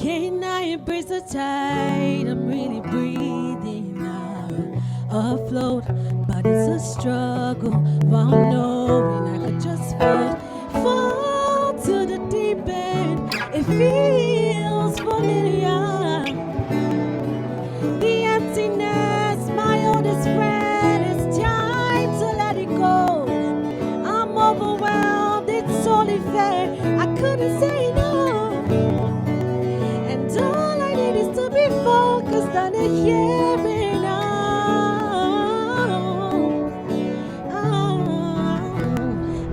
Can I embrace the tide? I'm really breathing now, afloat, but it's a struggle while knowing I could just fall to the deep end. It feels familiar. The emptiness, my oldest friend, it's time to let it go. I'm overwhelmed, it's only fair. I couldn't say no. And all I need is to be focused on it here and now.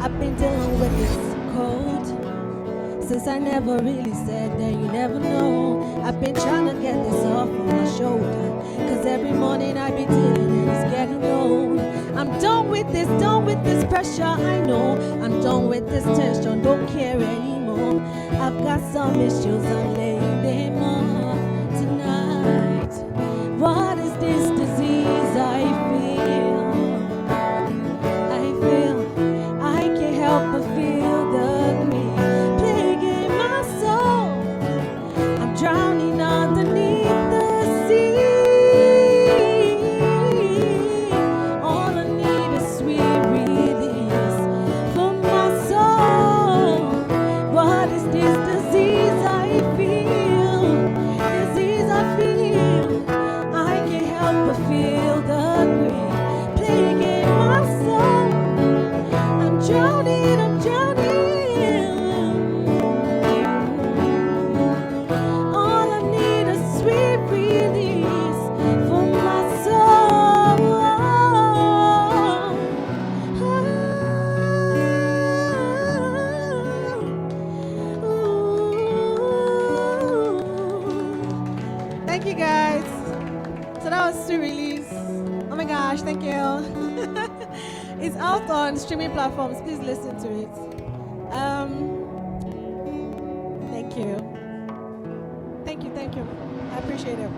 I've been dealing with this cold since I never really said that you never know. I've been trying to get this off of my shoulder, cause every morning I be dealing and it's getting old. I'm done with this pressure, I know. I'm done with this tension, don't care anymore. I've got some issues, I'm laying them on tonight. What is this disease I feel? I can't help but feel the grief plaguing my soul. I'm drowning underneath the sea. All I need is sweet release from my soul. What is this disease I feel? Disease I feel. I can't help but feel the grief plaguing my soul. I'm drowning, I'm drowning. All I need is sweet release from my soul. Thank you guys. So that was sweet release. Oh my gosh, thank you. It's out on streaming platforms. Please listen to it. Thank you. Thank you. I appreciate it.